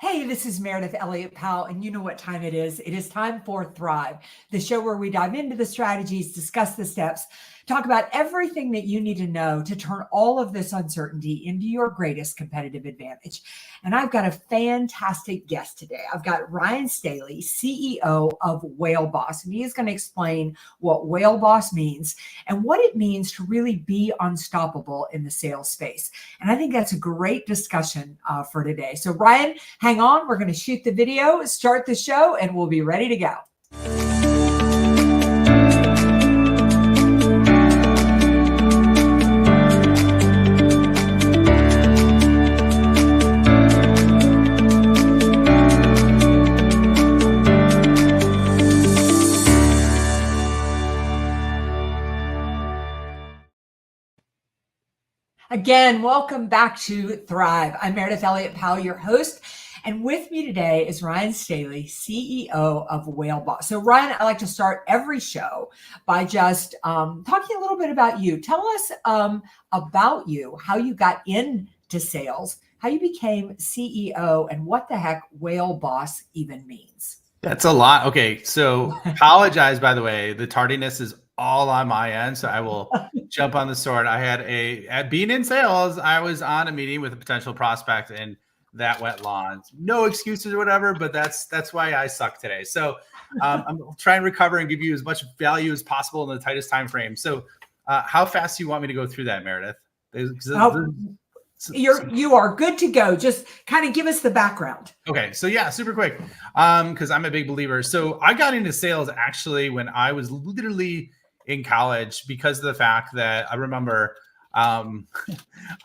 Hey, this is Meridith Elliott Powell, and you know what time it is. It is time for Thrive, the show where we dive into the strategies, discuss the steps, talk about everything that you need to know to turn all of this uncertainty into your greatest competitive advantage. And I've got a fantastic guest today. I've got Ryan Staley, CEO of Whale Boss, and he is going to explain what Whale Boss means and what it means to really be unstoppable in the sales space. And I think that's a great discussion for today. So Ryan, hang on. We're going to shoot the video, start the show, and we'll be ready to go. Again, welcome back to Thrive. I'm Meridith Elliott Powell, your host. And with me today is Ryan Staley, CEO of Whale Boss. So Ryan, I like to start every show by just talking a little bit about you. Tell us about you, how you got into sales, how you became CEO, and what the heck Whale Boss even means. That's a lot. Okay, so apologize, by the way. The tardiness is all on my end, so I will jump on the sword. I had at being in sales, I was on a meeting with a potential prospect, and that went long. No excuses or whatever, but that's why I suck today. So I'm trying to recover and give you as much value as possible in the tightest time frame. So how fast do you want me to go through that, Meridith? You are good to go. Just kind of give us the background. Okay. So yeah, super quick. Because I'm a big believer. So I got into sales actually when I was literally in college because of the fact that I remember I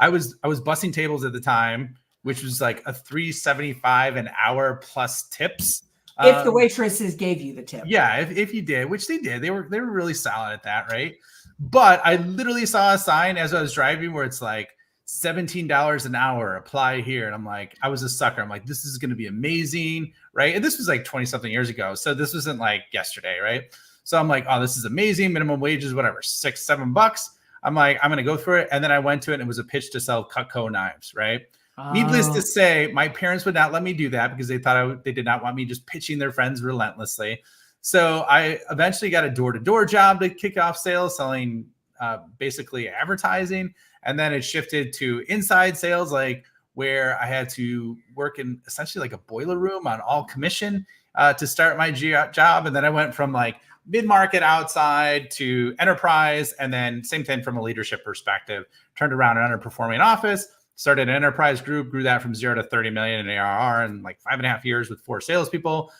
was bussing tables at the time, which was like a $3.75 an hour plus tips. If the waitresses gave you the tip. Yeah, if you did, which they did. They were really solid at that, right? But I literally saw a sign as I was driving where it's like $17 an hour, apply here. And I'm like, I was a sucker. I'm like, this is going to be amazing, right? And this was like 20 something years ago. So this wasn't like yesterday, right? So I'm like, oh, this is amazing. Minimum wages, whatever, $6-7. I'm like, I'm going to go for it. And then I went to it and it was a pitch to sell Cutco knives, right? Oh. Needless to say, my parents would not let me do that because they thought they did not want me just pitching their friends relentlessly. So I eventually got a door-to-door job to kick off sales, selling basically advertising. And then it shifted to inside sales, like where I had to work in essentially like a boiler room on all commission to start my job. And then I went from like mid-market outside to enterprise. And then same thing from a leadership perspective, turned around an underperforming office, started an enterprise group, grew that from 0 to 30 million in ARR in like 5.5 years with 4 salespeople.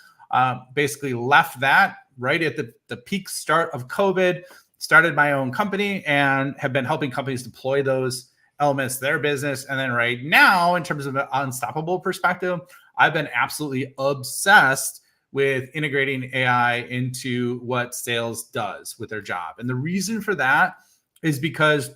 Basically left that right at the peak start of COVID, started my own company and have been helping companies deploy those elements to their business. And then right now, in terms of an unstoppable perspective, I've been absolutely obsessed with integrating AI into what sales does with their job. And the reason for that is because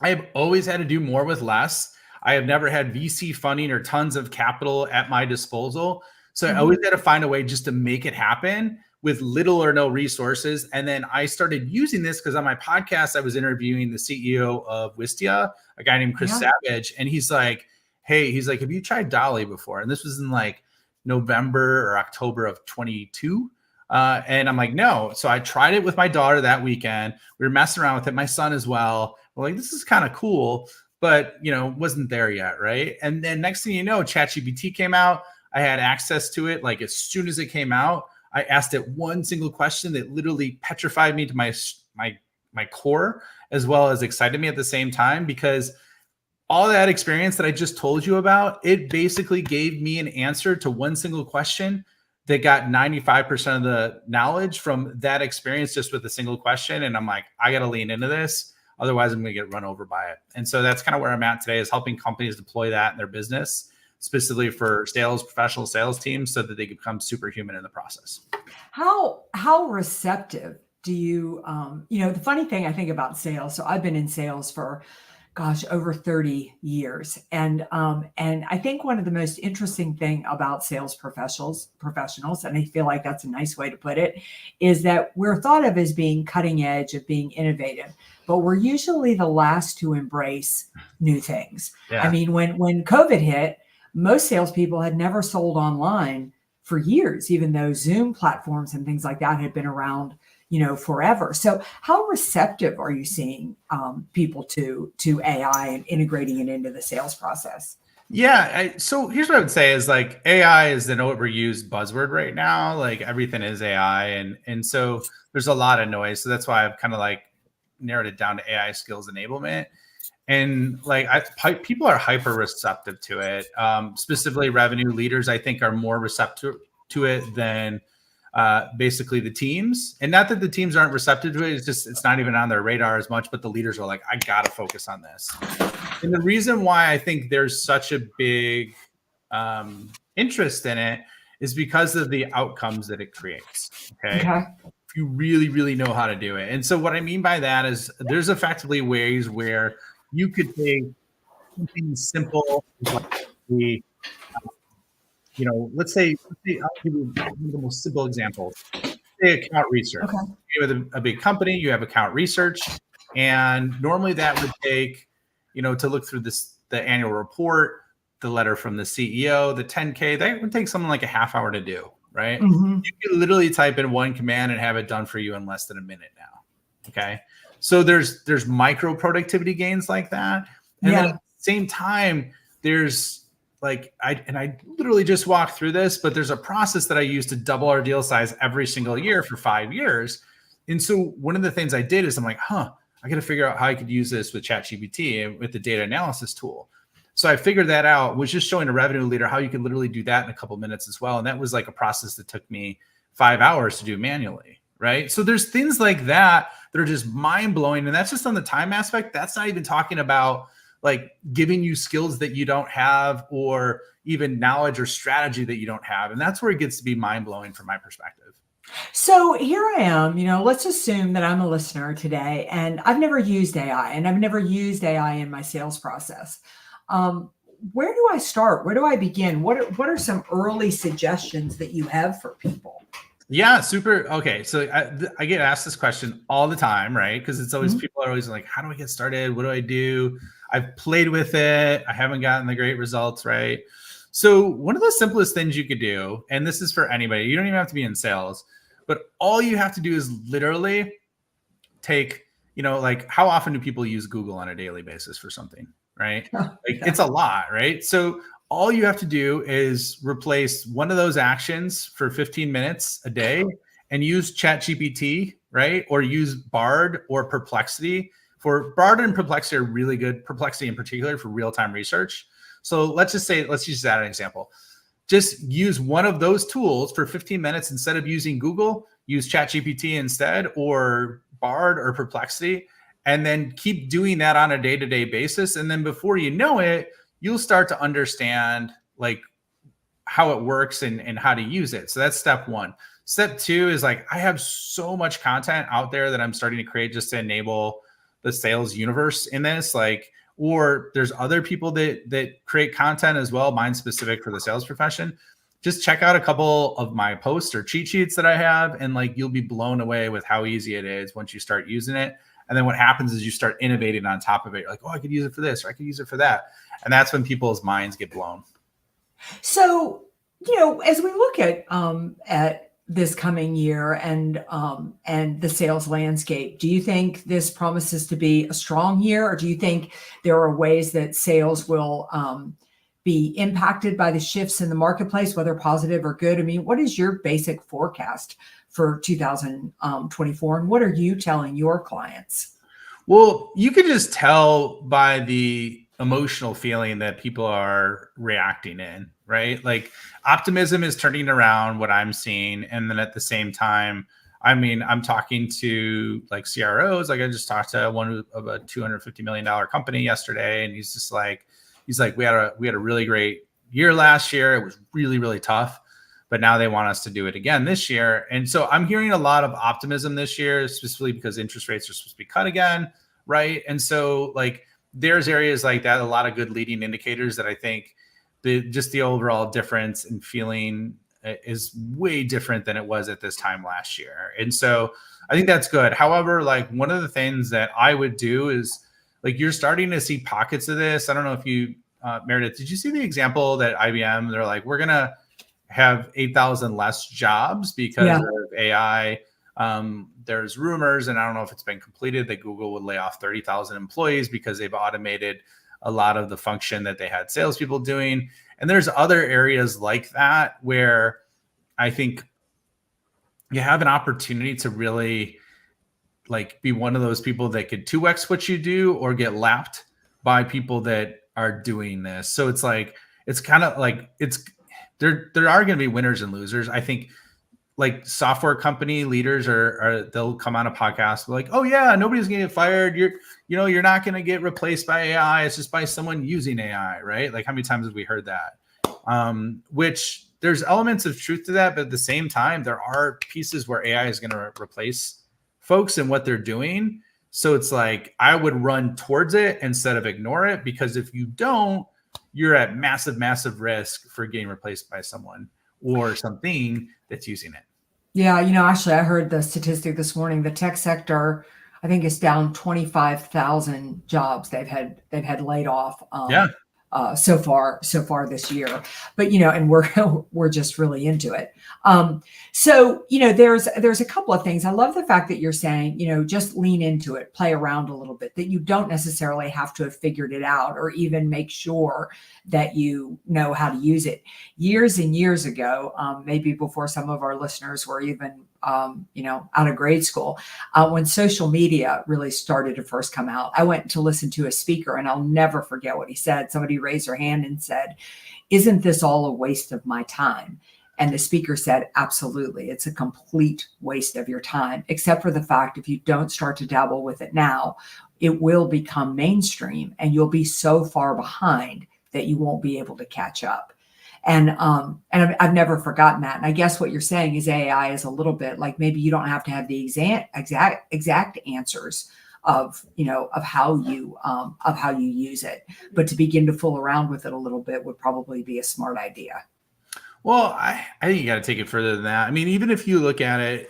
I have always had to do more with less. I have never had VC funding or tons of capital at my disposal. So I always had to find a way just to make it happen with little or no resources. And then I started using this because on my podcast, I was interviewing the CEO of Wistia, a guy named Chris Savage. And he's like, hey, have you tried Dolly before? And this was in like November or October of 22. And I'm like, no. So I tried it with my daughter that weekend. We were messing around with it, my son as well. We're like, this is kind of cool, but wasn't there yet, right? And then next thing you know, ChatGPT came out. I had access to it like as soon as it came out. I asked it one single question that literally petrified me to my core, as well as excited me at the same time, because all that experience that I just told you about, it basically gave me an answer to one single question that got 95% of the knowledge from that experience just with a single question. And I'm like, I got to lean into this. Otherwise, I'm going to get run over by it. And so that's kind of where I'm at today, is helping companies deploy that in their business, specifically for sales, professional sales teams, so that they can become superhuman in the process. How receptive do you, the funny thing I think about sales, so I've been in sales for, over 30 years. And I think one of the most interesting thing about sales professionals, and I feel like that's a nice way to put it, is that we're thought of as being cutting edge, of being innovative, but we're usually the last to embrace new things. Yeah. I mean, when COVID hit, most salespeople had never sold online for years, even though Zoom platforms and things like that had been around, forever. So how receptive are you seeing people to AI and integrating it into the sales process? Yeah. So here's what I would say is like AI is an overused buzzword right now. Like everything is AI. And so there's a lot of noise. So that's why I've kind of like narrowed it down to AI skills enablement. And like people are hyper receptive to it. Specifically revenue leaders, I think, are more receptive to it than basically the teams. And not that the teams aren't receptive to it. It's just, it's not even on their radar as much, but the leaders are like, I got to focus on this. And the reason why I think there's such a big interest in it is because of the outcomes that it creates. Okay. If you really, really know how to do it. And so what I mean by that is there's effectively ways where you could take something simple, like let's say I'll give you one of the most simple examples. Say account research. Okay. You have a big company, you have account research, and normally that would take, to look through the annual report, the letter from the CEO, the 10K, that would take something like a half hour to do, right? Mm-hmm. You can literally type in one command and have it done for you in less than a minute now. Okay. So there's micro productivity gains like that. And then at the same time, there's like, I literally just walked through this, but there's a process that I use to double our deal size every single year for 5 years. And so one of the things I did is I'm like, I got to figure out how I could use this with ChatGPT and with the data analysis tool. So I figured that out, was just showing a revenue leader how you can literally do that in a couple minutes as well. And that was like a process that took me 5 hours to do manually, right? So there's things like that that are just mind blowing. And that's just on the time aspect. That's not even talking about like giving you skills that you don't have or even knowledge or strategy that you don't have. And that's where it gets to be mind blowing from my perspective. So here I am, let's assume that I'm a listener today and I've never used AI and I've never used AI in my sales process. Where do I start? Where do I begin? What are some early suggestions that you have for people? Yeah, super. Okay. So I get asked this question all the time, right? Because it's always, people are always like, how do I get started? What do I do? I've played with it. I haven't gotten the great results, right? So one of the simplest things you could do, and this is for anybody, you don't even have to be in sales, but all you have to do is literally take, like how often do people use Google on a daily basis for something, right? It's a lot, right? So all you have to do is replace one of those actions for 15 minutes a day and use ChatGPT, right? Or use Bard or Perplexity. Bard and Perplexity are really good, Perplexity in particular for real-time research. So let's use that as an example. Just use one of those tools for 15 minutes instead of using Google, use ChatGPT instead, or Bard or Perplexity, and then keep doing that on a day-to-day basis. And then before you know it, you'll start to understand like how it works and how to use it. So that's step one. Step two is like, I have so much content out there that I'm starting to create just to enable the sales universe in this, or there's other people that create content as well, mine specific for the sales profession. Just check out a couple of my posts or cheat sheets that I have. And like, you'll be blown away with how easy it is once you start using it. And then what happens is you start innovating on top of it. You're like, I could use it for this, or I could use it for that. And that's when people's minds get blown. So, as we look at this coming year and the sales landscape, do you think this promises to be a strong year, or do you think there are ways that sales will be impacted by the shifts in the marketplace, whether positive or good? I mean, what is your basic forecast for 2024, and what are you telling your clients? Well, you can just tell by the emotional feeling that people are reacting in, right? Like optimism is turning around, what I'm seeing. And then at the same time, I'm talking to like CROs. Like I just talked to one of a $250 million company yesterday. And he's like, we had a really great year last year. It was really, really tough, but now they want us to do it again this year. And so I'm hearing a lot of optimism this year, specifically because interest rates are supposed to be cut again. Right. And so like, there's areas like that, a lot of good leading indicators that I think the overall difference in feeling is way different than it was at this time last year. And so I think that's good. However, like one of the things that I would do is like, you're starting to see pockets of this. I don't know if you Meredith, did you see the example that IBM, they're like, we're going to have 8,000 less jobs because of AI. There's rumors, and I don't know if it's been completed, that Google would lay off 30,000 employees because they've automated a lot of the function that they had salespeople doing. And there's other areas like that where I think you have an opportunity to really like be one of those people that could 2x what you do or get lapped by people that are doing this. So it's like, it's kind of like, there are going to be winners and losers. I think like software company leaders they'll come on a podcast like, oh yeah, nobody's going to get fired. You're not going to get replaced by AI. It's just by someone using AI, right? Like how many times have we heard that? Which there's elements of truth to that, but at the same time, there are pieces where AI is going to replace folks and what they're doing. So it's like, I would run towards it instead of ignore it, because if you don't, you're at massive, massive risk for getting replaced by someone or something that's using it. Yeah. Actually, I heard the statistic this morning, the tech sector, I think is down 25,000 jobs they've had laid off. So far this year, but and we're just really into it. So there's a couple of things. I love the fact that you're saying, just lean into it, play around a little bit, that you don't necessarily have to have figured it out or even make sure that you know how to use it. Years and years ago, maybe before some of our listeners were even out of grade school, when social media really started to first come out, I went to listen to a speaker, and I'll never forget what he said. Somebody raised their hand and said, "Isn't this all a waste of my time?" And the speaker said, "Absolutely. It's a complete waste of your time, except for the fact if you don't start to dabble with it now, it will become mainstream and you'll be so far behind that you won't be able to catch up." And I've never forgotten that. And I guess what you're saying is AI is a little bit like, maybe you don't have to have the exact answers of how you use it, but to begin to fool around with it a little bit would probably be a smart idea. Well, I think you got to take it further than that. I mean, even if you look at it,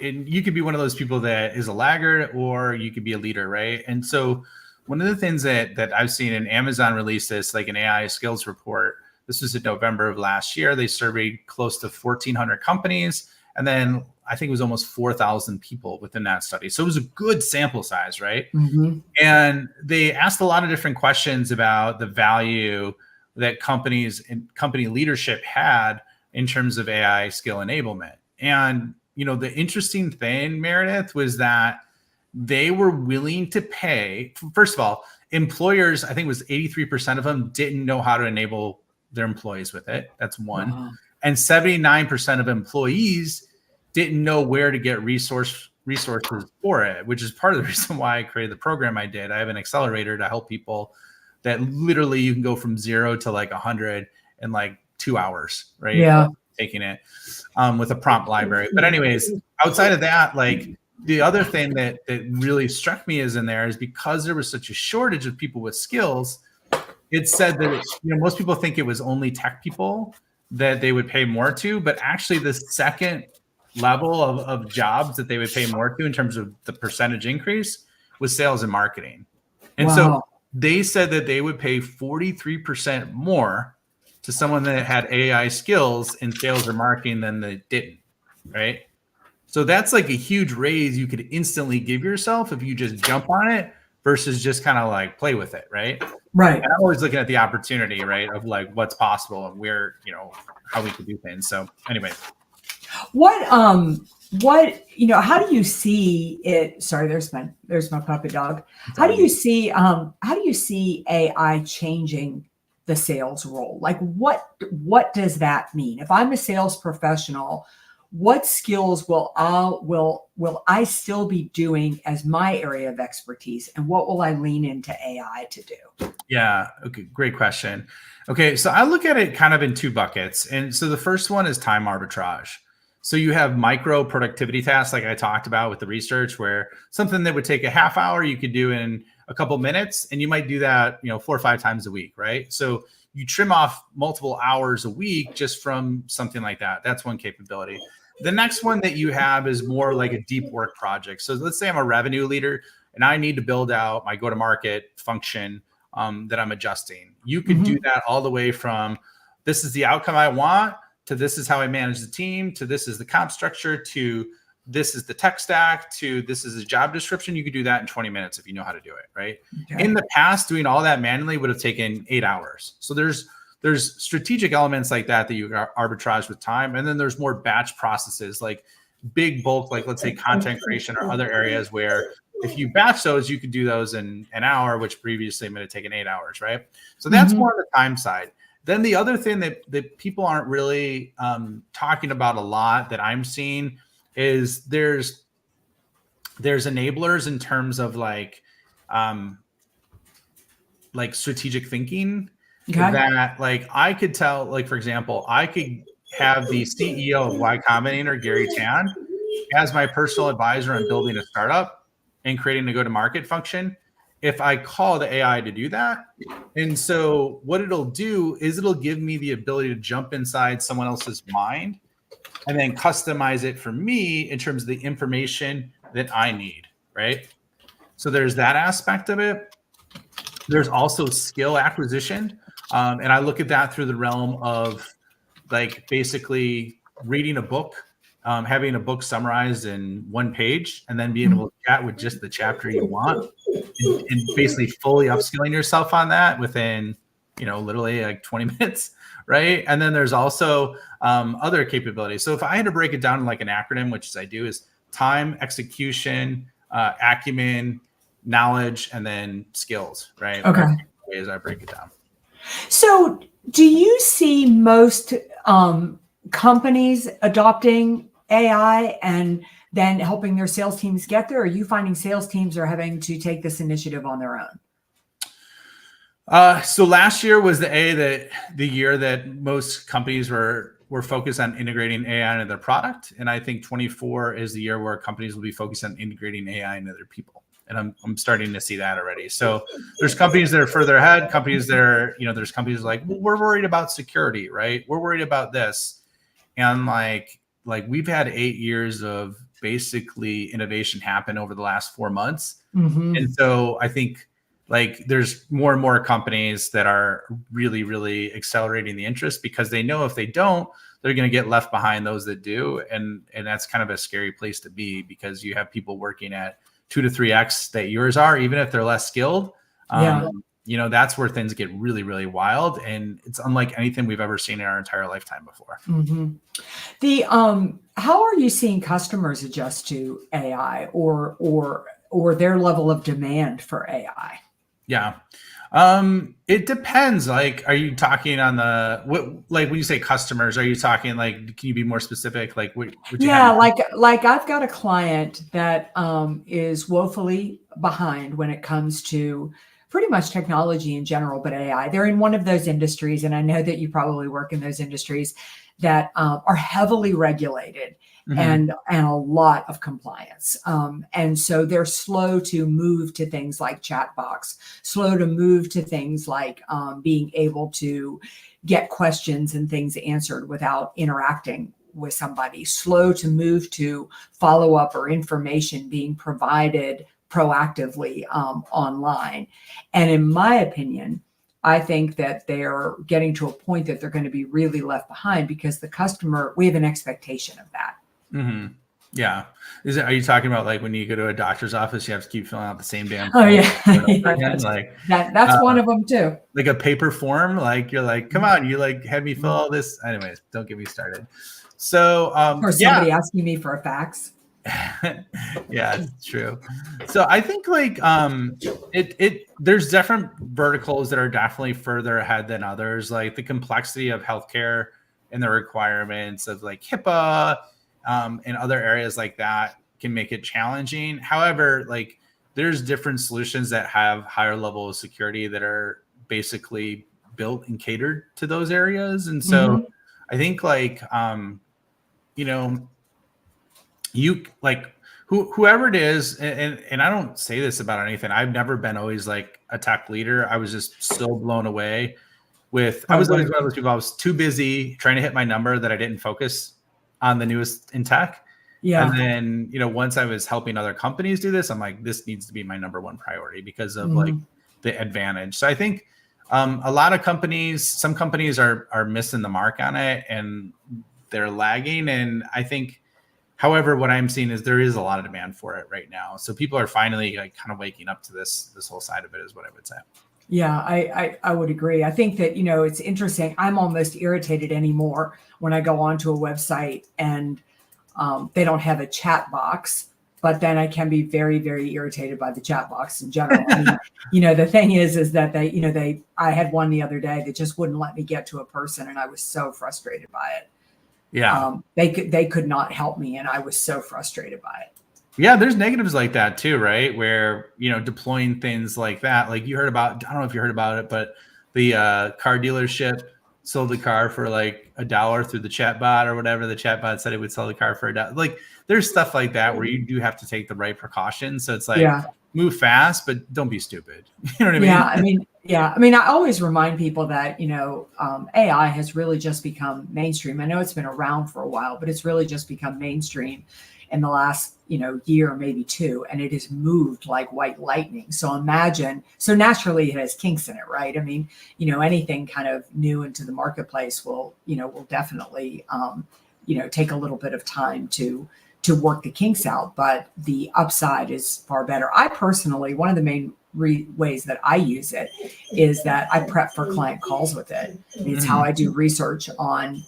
you could be one of those people that is a laggard, or you could be a leader, right? And so one of the things that I've seen, and Amazon released this, like an AI skills report. This was in November of last year. They surveyed close to 1,400 companies, and then I think it was almost 4,000 people within that study. So it was a good sample size, right? Mm-hmm. And they asked a lot of different questions about the value that companies and company leadership had in terms of AI skill enablement. And, the interesting thing, Meredith, was that they were willing to pay. First of all, employers, I think it was 83% of them didn't know how to enable their employees with it. That's one. Wow. And 79% of employees didn't know where to get resources for it, which is part of the reason why I created the program I did. I have an accelerator to help people that literally you can go from 0 to like 100 in like 2 hours, right? Yeah. Taking it with a prompt library. But anyways, outside of that, like the other thing that really struck me is in there is because there was such a shortage of people with skills, it said that most people think it was only tech people that they would pay more to, but actually the second level of jobs that they would pay more to in terms of the percentage increase was sales and marketing. And so they said that they would pay 43% more to someone that had AI skills in sales or marketing than they didn't, right? So that's like a huge raise you could instantly give yourself if you just jump on it versus just kind of like play with it, right? Right. And I'm always looking at the opportunity, right, of like what's possible and where, how we could do things. So anyway. How do you see it? Sorry, there's my puppy dog. How do you see AI changing the sales role? Like what does that mean? If I'm a sales professional, what skills will I still be doing as my area of expertise, and what will I lean into AI to do? Yeah. Okay. Great question. Okay. So I look at it kind of in two buckets. And so the first one is time arbitrage. So you have micro productivity tasks, like I talked about with the research, where something that would take a half hour, you could do in a couple minutes, and you might do that, 4 or 5 times a week, right? So you trim off multiple hours a week just from something like that. That's one capability. The next one that you have is more like a deep work project. So let's say I'm a revenue leader and I need to build out my go-to-market function that I'm adjusting. You could do that all the way from this is the outcome I want to this is how I manage the team to this is the comp structure to this is the tech stack to this is a job description. You could do that in 20 minutes if you know how to do it, right? Okay. In the past, doing all that manually would have taken 8 hours. So there's strategic elements like that you arbitrage with time. And then there's more batch processes like big bulk, like let's say content creation or other areas where if you batch those, you could do those in an hour, which previously might have taken 8 hours, right? So that's more on the time side. Then the other thing that people aren't really talking about a lot that I'm seeing is there's enablers in terms of like strategic thinking that like I could tell, like, for example, I could have the CEO of Y Combinator, Gary Tan, as my personal advisor on building a startup and creating a go-to-market function if I call the AI to do that. And so what it'll do is it'll give me the ability to jump inside someone else's mind and then customize it for me in terms of the information that I need, right? So there's that aspect of it. There's also skill acquisition. And I look at that through the realm of like basically reading a book, having a book summarized in 1 page, and then being able to chat with just the chapter you want and basically fully upskilling yourself on that within, literally like 20 minutes. Right. And then there's also other capabilities. So if I had to break it down in like an acronym, which is I do, is time, execution, acumen, knowledge, and then skills. Right. Okay. As I break it down. So do you see most companies adopting AI and then helping their sales teams get there? Or are you finding sales teams are having to take this initiative on their own? So last year was the year that most companies were focused on integrating AI into their product. And I think 24 is the year where companies will be focused on integrating AI into their people. And I'm starting to see that already. So there's companies that are further ahead, companies that are, there's companies like, well, we're worried about security, right? We're worried about this. And like we've had 8 years of basically innovation happen over the last 4 months. And so I think like there's more and more companies that are really, really accelerating the interest because they know if they don't, they're going to get left behind those that do. And that's kind of a scary place to be because you have people working at 2 to 3x that yours are, even if they're less skilled. That's where things get really, really wild. And it's unlike anything we've ever seen in our entire lifetime before. How are you seeing customers adjust to AI or their level of demand for AI? Yeah. It depends. Like, are you talking on when you say customers, are you talking like, can you be more specific? Like what like I've got a client that is woefully behind when it comes to pretty much technology in general, but AI. They're in one of those industries, and I know that you probably work in those industries that are heavily regulated. And a lot of compliance. And so they're slow to move to things like chat box, slow to move to things like being able to get questions and things answered without interacting with somebody, slow to move to follow up or information being provided proactively online. And in my opinion, I think that they're getting to a point that they're going to be really left behind because the customer, we have an expectation of that. Yeah. Are you talking about like when you go to a doctor's office, you have to keep filling out the same damn form? Oh yeah. That's one of them too. Like a paper form, like you're like, come on, you like had me fill all this. Anyways, don't get me started. So or somebody asking me for a fax. Yeah, it's true. So I think like there's different verticals that are definitely further ahead than others. Like the complexity of healthcare and the requirements of like HIPAA and other areas like that can make it challenging. However, like there's different solutions that have higher level of security that are basically built and catered to those areas. And so I think like, you like whoever it is, and I don't say this about anything. I've never been always like a tech leader. I was just so blown away with, I was always one of those people. I was too busy trying to hit my number that I didn't focus on the newest in tech. Yeah. And then, once I was helping other companies do this, I'm like, this needs to be my number one priority because of like the advantage. So I think a lot of companies, some companies are missing the mark on it and they're lagging. And I think, however, what I'm seeing is there is a lot of demand for it right now. So people are finally like kind of waking up to this whole side of it, is what I would say. Yeah, I would agree. I think that, it's interesting. I'm almost irritated anymore when I go onto a website and they don't have a chat box, but then I can be very, very irritated by the chat box in general. I mean, the thing is that I had one the other day that just wouldn't let me get to a person, and I was so frustrated by it. Yeah. They could not help me, and I was so frustrated by it. Yeah, there's negatives like that too, right? Where, deploying things like that, like you heard about, I don't know if you heard about it, but the car dealership sold the car for like $1 through the chat bot or whatever. The chat bot said it would sell the car for $1. Like there's stuff like that where you do have to take the right precautions. So it's like, move fast, but don't be stupid. You know what I mean? I mean, I always remind people that, AI has really just become mainstream. I know it's been around for a while, but it's really just become mainstream in the last, year, maybe two, and it has moved like white lightning. So naturally it has kinks in it, right? I mean, anything kind of new into the marketplace will definitely, take a little bit of time to work the kinks out, but the upside is far better. I personally, one of the main ways that I use it is that I prep for client calls with it. It's how I do research on,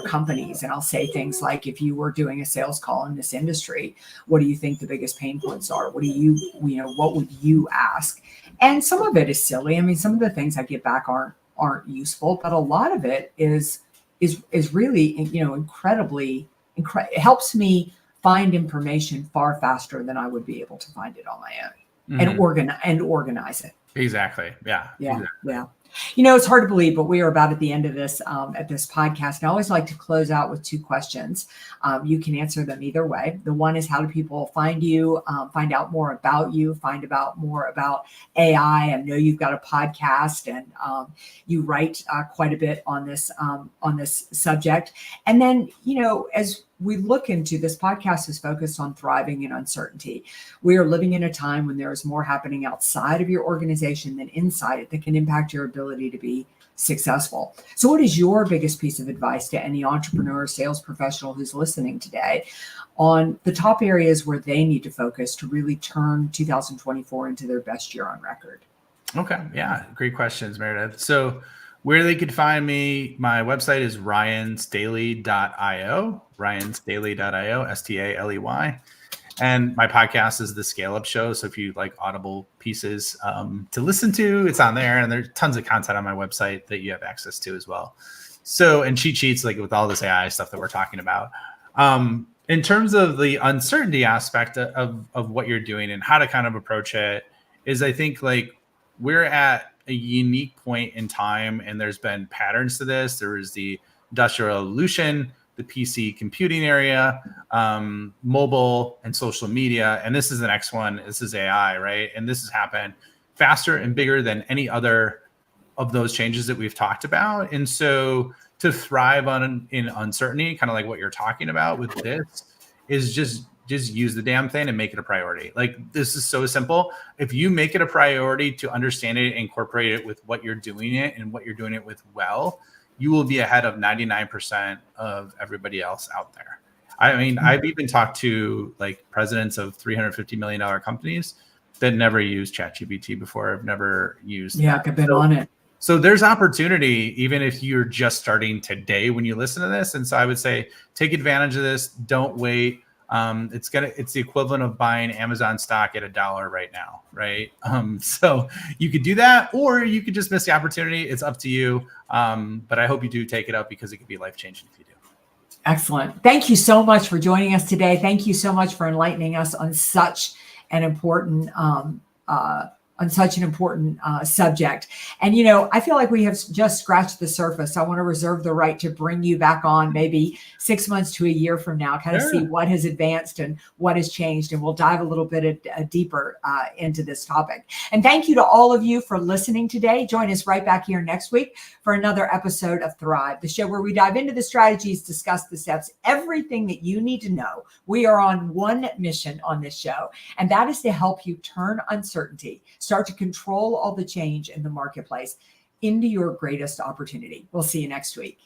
companies. And I'll say things like, if you were doing a sales call in this industry, what do you think the biggest pain points are? What would you ask? And some of it is silly. I mean, some of the things I get back aren't useful, but a lot of it is really, incredibly, it helps me find information far faster than I would be able to find it on my own, and organize it. Exactly. Yeah. Exactly. Yeah. It's hard to believe, but we are about at the end of this podcast. And I always like to close out with two questions. You can answer them either way. The one is, how do people find you, find out more about you, find out more about AI? I know you've got a podcast and you write quite a bit on this subject. And then, as we look into this, podcast is focused on thriving in uncertainty. We are living in a time when there is more happening outside of your organization than inside it that can impact your ability to be successful. So what is your biggest piece of advice to any entrepreneur or sales professional who's listening today on the top areas where they need to focus to really turn 2024 into their best year on record? Okay. Yeah. Great questions, Meridith. So where they could find me, my website is ryanstaley.io, Staley, and my podcast is the Scale Up Show. So if you like audible pieces to listen to, it's on there, and there's tons of content on my website that you have access to as well. So, and cheat sheets, like with all this AI stuff that we're talking about. In terms of the uncertainty aspect of what you're doing and how to kind of approach it, is I think like we're at a unique point in time, and there's been patterns to this. There was the Industrial Revolution, the PC computing area, mobile and social media. And this is the next one. This is AI, right? And this has happened faster and bigger than any other of those changes that we've talked about. And so to thrive in uncertainty, kind of like what you're talking about with this, is just use the damn thing and make it a priority. Like, this is so simple. If you make it a priority to understand it, incorporate it with what you're doing it and what you're doing it with well, you will be ahead of 99% of everybody else out there. I mean, I've even talked to like presidents of $350 million companies that never used ChatGPT before. I've never used. Yeah, I've been on it. So there's opportunity, even if you're just starting today when you listen to this. And so I would say, take advantage of this. Don't wait. It's the equivalent of buying Amazon stock at $1 right now, right? So you could do that, or you could just miss the opportunity. It's up to you. But I hope you do take it up, because it could be life-changing if you do. Excellent. Thank you so much for joining us today. Thank you so much for enlightening us on such an important subject. And, I feel like we have just scratched the surface. I want to reserve the right to bring you back on maybe 6 months to a year from now, kind of see what has advanced and what has changed. And we'll dive a little bit deeper into this topic. And thank you to all of you for listening today. Join us right back here next week for another episode of Thrive, the show where we dive into the strategies, discuss the steps, everything that you need to know. We are on one mission on this show, and that is to help you turn uncertainty Start to control all the change in the marketplace into your greatest opportunity. We'll see you next week.